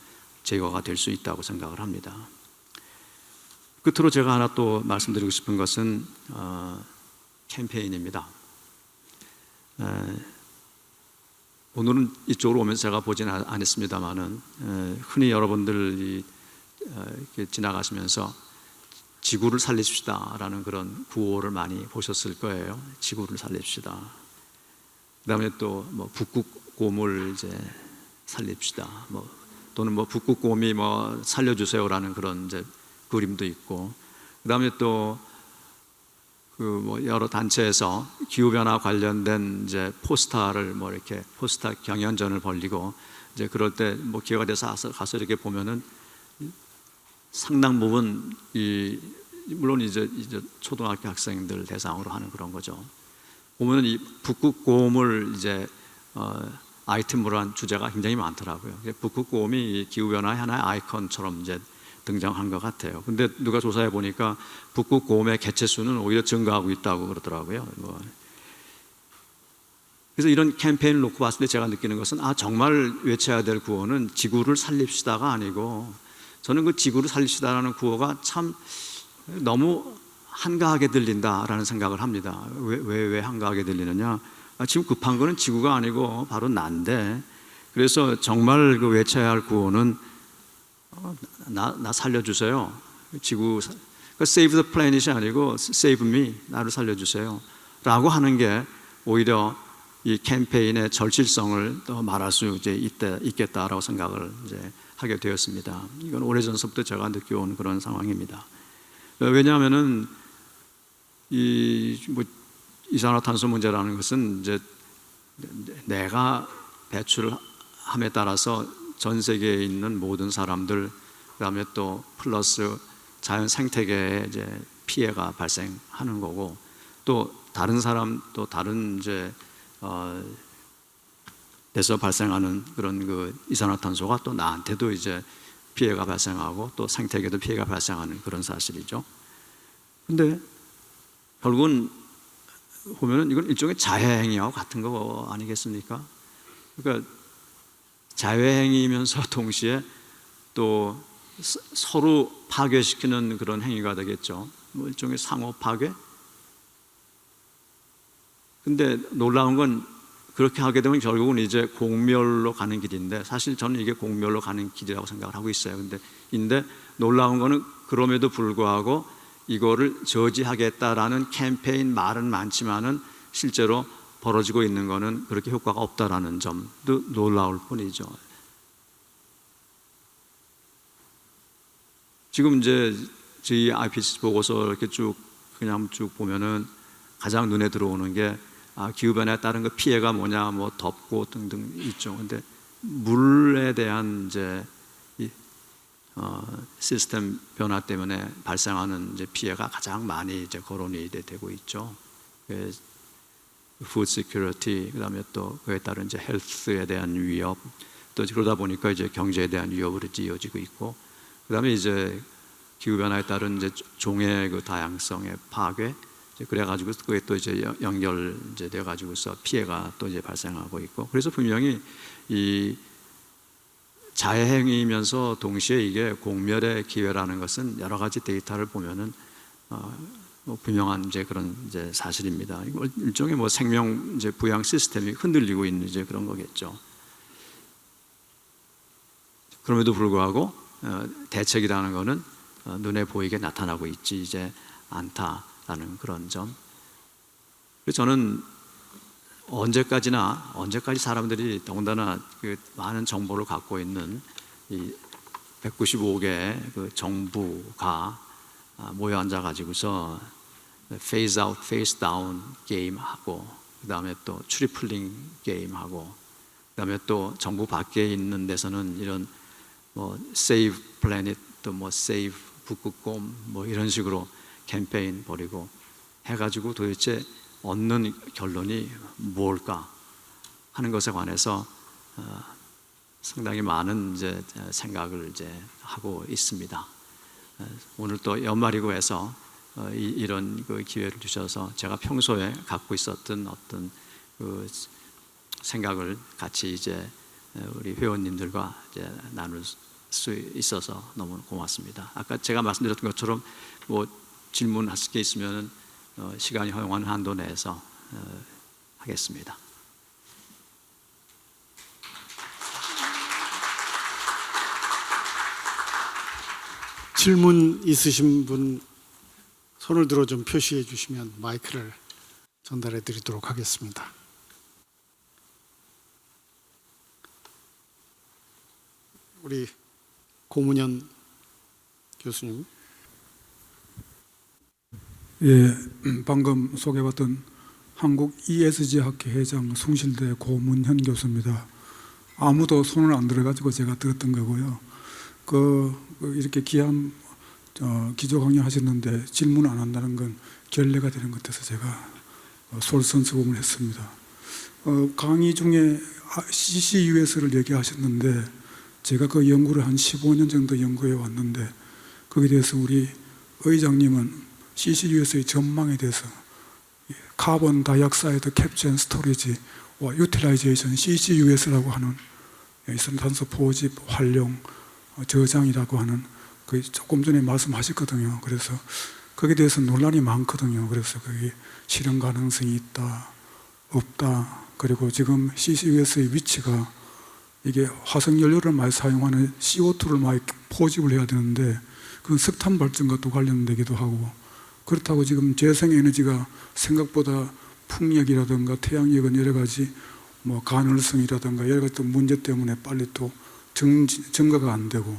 제거가 될 수 있다고 생각을 합니다. 끝으로 제가 하나 또 말씀드리고 싶은 것은 캠페인입니다. 오늘은 이쪽으로 오면서 제가 보지는 않았습니다만은 흔히 여러분들이 이렇게 지나가시면서 지구를 살립시다라는 그런 구호를 많이 보셨을 거예요. 지구를 살립시다. 그다음에 또 뭐 북극곰을 이제 살립시다. 뭐 또는 뭐 북극곰이 뭐 살려주세요라는 그런 이제 그림도 있고, 그다음에 또 그 뭐 여러 단체에서 기후 변화 관련된 이제 포스터를 뭐 이렇게 포스터 경연전을 벌리고 이제 그럴 때 뭐 기회가 돼서 가서 이렇게 보면은 상당 부분 이 물론 이제 초등학교 학생들 대상으로 하는 그런 거죠. 보면은 이 북극곰을 이제 아이템으로 한 주제가 굉장히 많더라고요. 북극곰이 기후 변화의 하나의 아이콘처럼 이제 등장한 것 같아요. 근데 누가 조사해 보니까 북극곰의 개체 수는 오히려 증가하고 있다고 그러더라고요. 그래서 이런 캠페인을 놓고 봤을 때 제가 느끼는 것은 정말 외쳐야 될 구호는 지구를 살립시다가 아니고, 저는 그 지구를 살립시다라는 구호가 참 너무 한가하게 들린다라는 생각을 합니다. 왜 한가하게 들리느냐? 지금 급한 거는 지구가 아니고 바로 난데, 그래서 정말 그 외쳐야 할 구호는 나 살려주세요. 지구, 그러니까 save the planet이 아니고 save me, 나를 살려주세요 라고 하는 게 오히려 이 캠페인의 절실성을 더 말할 수 이제 있겠다라고 생각을 이제 하게 되었습니다. 이건 오래전서부터 제가 느껴온 그런 상황입니다. 왜냐하면은 이 이산화탄소 문제라는 것은 이제 내가 배출함에 따라서 전 세계에 있는 모든 사람들, 그다음에 또 플러스 자연 생태계에 이제 피해가 발생하는 거고, 또 다른 사람, 또 다른 이제 에서 발생하는 그런 그 이산화탄소가 또 나한테도 이제 피해가 발생하고 또 생태계도 피해가 발생하는 그런 사실이죠. 근데 결국은 보면은 이건 일종의 자해행위하고 같은 거 아니겠습니까? 그러니까 자해행위이면서 동시에 또 서로 파괴시키는 그런 행위가 되겠죠. 뭐 일종의 상호 파괴? 근데 놀라운 건 그렇게 하게 되면 결국은 이제 공멸로 가는 길인데, 사실 저는 이게 공멸로 가는 길이라고 생각을 하고 있어요. 근데 놀라운 거는 그럼에도 불구하고 이거를 저지하겠다라는 캠페인 말은 많지만은 실제로 벌어지고 있는 거는 그렇게 효과가 없다라는 점도 놀라울 뿐이죠. 지금 이제 저희 IPCC 보고서 이렇게 쭉 보면은 가장 눈에 들어오는 게 기후변화에 따른 그 피해가 뭐냐, 뭐 덥고 등등 있죠. 근데 물에 대한 이제 시스템 변화 때문에 발생하는 이제 피해가 가장 많이 이제 거론이 되고 있죠. 푸드 시큐리티, 그다음에 또 그에 따른 이제 헬스에 대한 위협, 또 그러다 보니까 이제 경제에 대한 위협으로 이어지고 있고, 그다음에 이제 기후 변화에 따른 이제 종의 그 다양성의 파괴, 그래가지고 그게 또 이제 연결 이제 돼가지고서 피해가 또 이제 발생하고 있고, 그래서 분명히 이 자해행위이면서 동시에 이게 공멸의 기회라는 것은 여러 가지 데이터를 보면은 뭐 분명한 이제 그런 이제 사실입니다. 이거 일종의 뭐 생명 이제 부양 시스템이 흔들리고 있는 이제 그런 거겠죠. 그럼에도 불구하고 대책이라는 거는 눈에 보이게 나타나고 있지 이제 않다라는 그런 점. 그래서 저는 언제까지 사람들이 더군다나 그 많은 정보를 갖고 있는 이 195개 그 정부가 모여 앉아 가지고서 페이스 아웃, 페이스 다운 게임 하고, 그다음에 또 트리플링 게임 하고, 그다음에 또 정부 밖에 있는 데서는 이런 뭐 세이브 플래닛, 또 뭐 세이브 북극곰 뭐 이런 식으로 캠페인 벌이고 해가지고 도대체 얻는 결론이 뭘까 하는 것에 관해서 상당히 많은 이제 생각을 이제 하고 있습니다. 오늘 또 연말이고 해서 이런 그 기회를 주셔서 제가 평소에 갖고 있었던 어떤 그 생각을 같이 이제 우리 회원님들과 이제 나눌 수 있어서 너무 고맙습니다. 아까 제가 말씀드렸던 것처럼 뭐 질문하실 게 있으면 시간이 허용하는 한도 내에서 하겠습니다. 질문 있으신 분 손을 들어 좀 표시해 주시면 마이크를 전달해 드리도록 하겠습니다. 우리 고문현 교수님. 예, 방금 소개받던 한국 ESG 학회 회장 숭실대 고문현 교수입니다. 아무도 손을 안 들어가지고 제가 들었던 거고요. 이렇게 귀한 기조 강연 하셨는데 질문 안 한다는 건 결례가 되는 것 같아서 제가 솔선수범을 했습니다. 강의 중에 CCUS를 얘기하셨는데 제가 그 연구를 한 15년 정도 연구해 왔는데 거기에 대해서 우리 의장님은 CCUS의 전망에 대해서 카본 다이옥사이드 캡처 앤 스토리지와 유틸라이제이션 CCUS라고 하는 이산탄소 포집, 활용, 저장이라고 하는 그 조금 전에 말씀하셨거든요. 그래서 거기에 대해서 논란이 많거든요. 그래서 거기 실현 가능성이 있다, 없다. 그리고 지금 CCUS의 위치가 이게 화석 연료를 많이 사용하는 CO2를 많이 포집을 해야 되는데 그건 석탄 발전과도 관련되기도 하고, 그렇다고 지금 재생에너지가 생각보다 풍력이라든가 태양력은 여러 가지 뭐 가능성이라든가 여러 가지 또 문제 때문에 빨리 또 증가가 안 되고,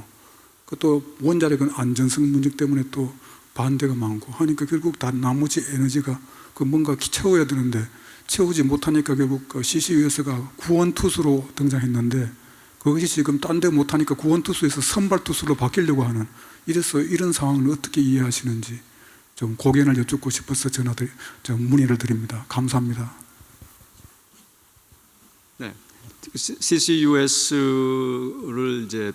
또 원자력은 안전성 문제 때문에 또 반대가 많고 하니까 결국 다 나머지 에너지가 그 뭔가 채워야 되는데 채우지 못하니까 결국 그 CCUS가 구원투수로 등장했는데 그것이 지금 딴 데 못하니까 구원투수에서 선발투수로 바뀌려고 하는, 이래서 이런 상황을 어떻게 이해하시는지 좀 고견을 여쭙고 싶어서 문의를 드립니다. 감사합니다. 네, CCUS를 이제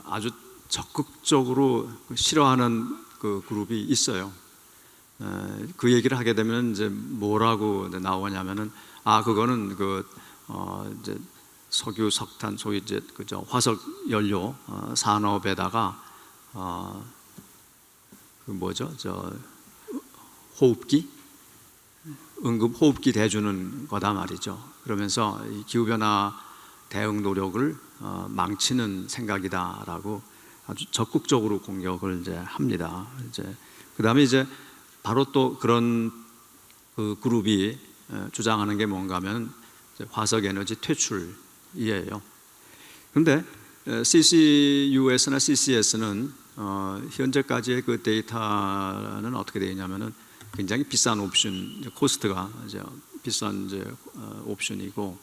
아주 적극적으로 싫어하는 그 그룹이 있어요. 그 얘기를 하게 되면 이제 뭐라고 나오냐면은 그거는 이제 석유, 석탄, 소위 이제 그저 화석 연료 산업에다가 그 뭐죠? 호흡기, 응급 호흡기 대주는 거다 말이죠. 그러면서 이 기후 변화 대응 노력을 망치는 생각이다라고 아주 적극적으로 공격을 이제 합니다. 이제 그다음에 이제 바로 또 그런 그 그룹이 주장하는 게 뭔가 하면 화석 에너지 퇴출이에요. 그런데 CCUS나 CCS는 현재까지의 그 데이터는 어떻게 되어 있냐면은 굉장히 비싼 옵션, 코스트가 이제 비싼 이제 옵션이고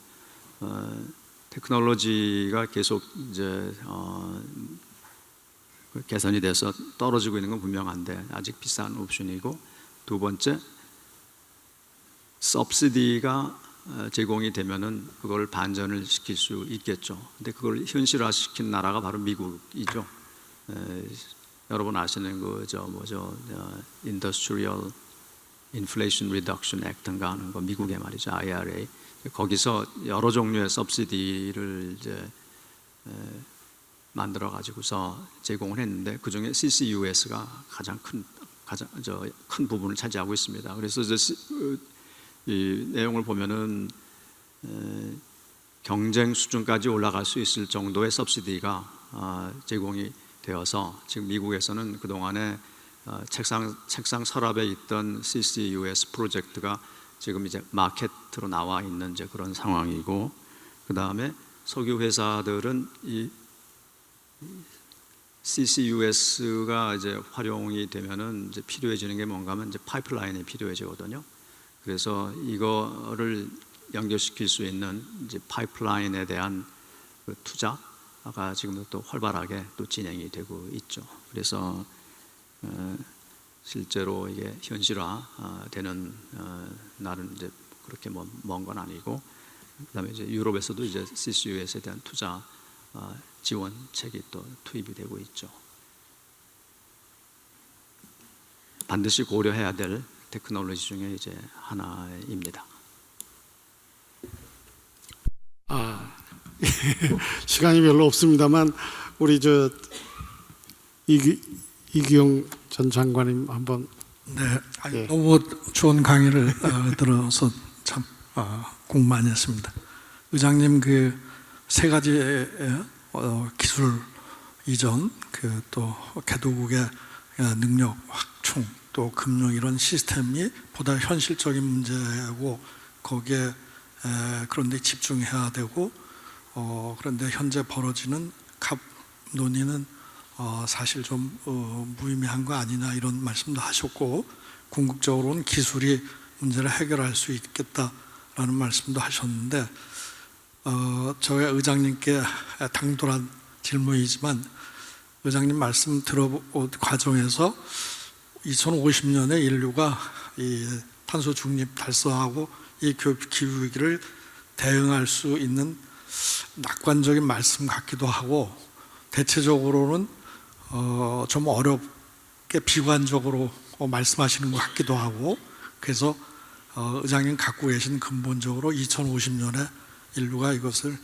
테크놀로지가 계속 이제 개선이 돼서 떨어지고 있는 건 분명한데 아직 비싼 옵션이고, 두 번째 서브시디가 제공이 되면은 그걸 반전을 시킬 수 있겠죠. 근데 그걸 현실화시킨 나라가 바로 미국이죠. 여러분 아시는 그저 뭐죠, Industrial Inflation Reduction Act인가 하는 거, 미국의 말이죠, IRA. 거기서 여러 종류의 서브시디를 이제 만들어 가지고서 제공을 했는데 그 중에 CCUS가 가장 큰 부분을 차지하고 있습니다. 그래서 이 내용을 보면은 경쟁 수준까지 올라갈 수 있을 정도의 서브시디가 제공이 되어서 지금 미국에서는 그 동안에 책상 서랍에 있던 CCUS 프로젝트가 지금 이제 마켓으로 나와 있는 이제 그런 상황이고, 그 다음에 석유 회사들은 이 CCUS가 이제 활용이 되면은 이제 필요해지는 게 뭔가 하면 이제 파이프라인이 필요해지거든요. 그래서 이거를 연결시킬 수 있는 이제 파이프라인에 대한 그 투자가 지금 또 활발하게 또 진행이 되고 있죠. 그래서 실제로 이게 현실화되는 날은 이제 그렇게 먼 건 아니고, 그다음에 이제 유럽에서도 이제 CCUS에 대한 투자 지원책이 또 투입이 되고 있죠. 반드시 고려해야 될 테크놀로지 중에 이제 하나입니다. 시간이 별로 없습니다만 우리 저 이규영 전 장관님 한번. 네, 예. 너무 좋은 강의를 들어서 참 공부 많이 했습니다. 의장님 그 세 가지의 기술 이전, 그 또 개도국의 능력 확충, 또 금융 이런 시스템이 보다 현실적인 문제고 거기에 그런데 집중해야 되고, 그런데 현재 벌어지는 갑 논의는 사실 좀 무의미한 거 아니냐 이런 말씀도 하셨고, 궁극적으로는 기술이 문제를 해결할 수 있겠다라는 말씀도 하셨는데, 저희 의장님께 당돌한 질문이지만 의장님 말씀 들어본 과정에서 2050년에 인류가 이 탄소 중립 달성하고 이 기후위기를 대응할 수 있는 낙관적인 말씀 같기도 하고, 대체적으로는 좀 어렵게 비관적으로 말씀하시는 것 같기도 하고, 그래서 의장님 갖고 계신 근본적으로 2050년에 인류가 이것을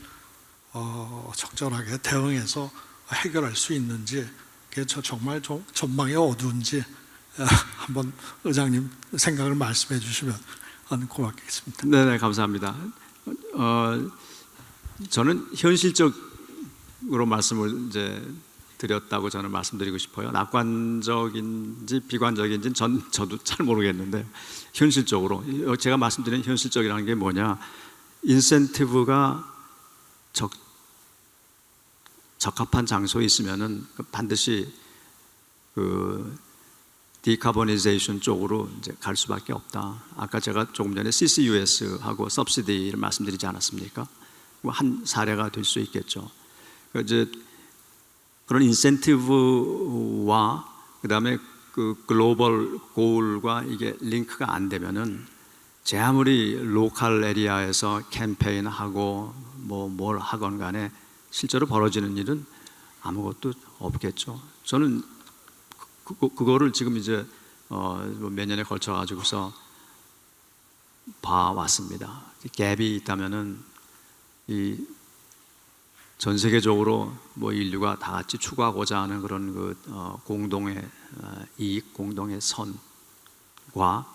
적절하게 대응해서 해결할 수 있는지, 그게 정말 좀 전망이 어두운지 한번 의장님 생각을 말씀해 주시면 고맙겠습니다. 네, 감사합니다. 저는 현실적으로 말씀을 이제 드렸다고 저는 말씀드리고 싶어요. 낙관적인지 비관적인지는 저도 잘 모르겠는데, 현실적으로 제가 말씀드린 현실적이라는 게 뭐냐, 인센티브가 적합한 장소에 있으면은 반드시 그 디카보니제이션 쪽으로 이제 갈 수밖에 없다. 아까 제가 조금 전에 CCUS하고 서브시디를 말씀드리지 않았습니까? 한 사례가 될 수 있겠죠. 이제 그런 인센티브와 그다음에 그 글로벌 고울과 이게 링크가 안 되면은 제 아무리 로컬 에리아에서 캠페인하고 뭘 하건 간에 실제로 벌어지는 일은 아무것도 없겠죠. 저는 그거를 지금 이제 몇 년에 걸쳐 가지고서 봐왔습니다. 갭이 있다면은 이 전 세계적으로 인류가 다 같이 추구하고자 하는 그런 그 공동의 이익, 공동의 선과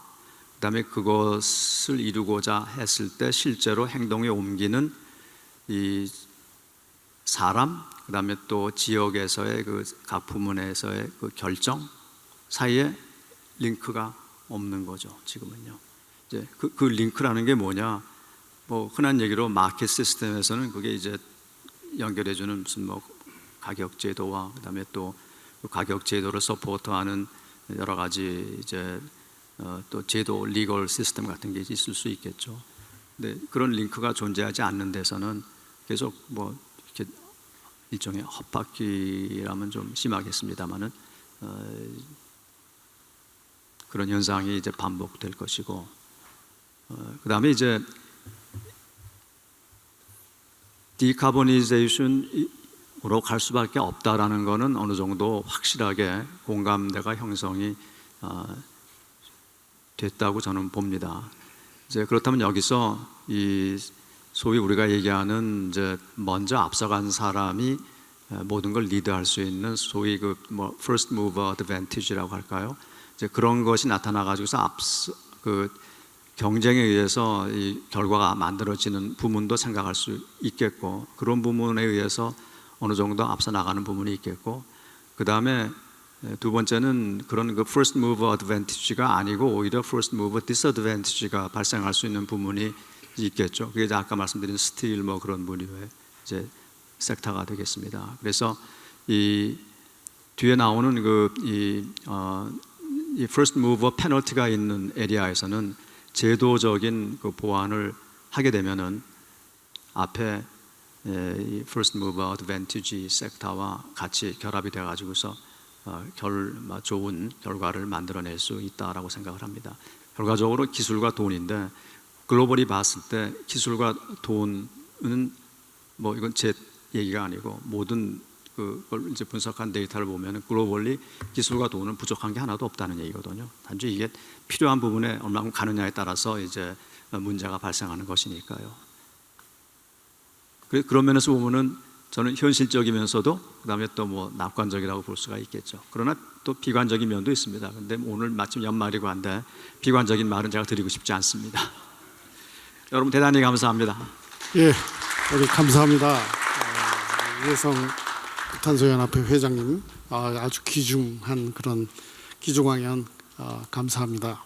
그다음에 그것을 이루고자 했을 때 실제로 행동에 옮기는 이 사람, 그다음에 또 지역에서의 그 각 부문에서의 그 결정 사이에 링크가 없는 거죠. 지금은요. 이제 그 링크라는 게 뭐냐? 뭐 흔한 얘기로 마켓 시스템에서는 그게 이제 연결해주는 무슨 뭐 가격 제도와 그다음에 또 그 가격 제도를 서포트하는 여러 가지 이제 또 제도 리걸 시스템 같은 게 있을 수 있겠죠. 근데 그런 링크가 존재하지 않는 데서는 계속 뭐 이렇게 일종의 헛바퀴라면 좀 심하겠습니다만은 그런 현상이 이제 반복될 것이고, 그다음에 이제 디카보니제이션으로 갈 수밖에 없다라는 것은 어느 정도 확실하게 공감대가 형성이 됐다고 저는 봅니다. 이제 그렇다면 여기서 이 소위 우리가 얘기하는 이제 먼저 앞서간 사람이 모든 걸 리드할 수 있는 소위 그 뭐 first mover advantage라고 할까요? 이제 그런 것이 나타나 가지고서 그 경쟁에 의해서 이 결과가 만들어지는 부분도 생각할 수 있겠고, 그런 부분에 의해서 어느 정도 앞서 나가는 부분이 있겠고, 그 다음에 두 번째는 그런 그 first mover advantage가 아니고 오히려 first mover disadvantage가 발생할 수 있는 부분이 있겠죠. 그게 이제 아까 말씀드린 스틸 뭐 그런 분류의 이제 섹터가 되겠습니다. 그래서 이 뒤에 나오는 이 first mover 페널티가 있는 에리아에서는 제도적인 그 보완을 하게 되면은 앞에 이 first mover advantage 섹터와 같이 결합이 돼 가지고서 좋은 결과를 만들어낼 수 있다라고 생각을 합니다. 결과적으로 기술과 돈인데, 글로벌이 봤을 때 기술과 돈은 뭐 이건 제 얘기가 아니고 모든 그걸 이제 분석한 데이터를 보면 글로벌리 기술과 돈은 부족한 게 하나도 없다는 얘기거든요. 단지 이게 필요한 부분에 얼마큼 가느냐에 따라서 이제 문제가 발생하는 것이니까요. 그런 면에서 보면은 저는 현실적이면서도 그다음에 또 뭐 낙관적이라고 볼 수가 있겠죠. 그러나 또 비관적인 면도 있습니다. 근데 오늘 마침 연말이고 한데 비관적인 말은 제가 드리고 싶지 않습니다. 여러분 대단히 감사합니다. 예, 우리 감사합니다. 유해성 무탄소연합회 회장님, 아주 귀중한 그런 기조 강연 감사합니다.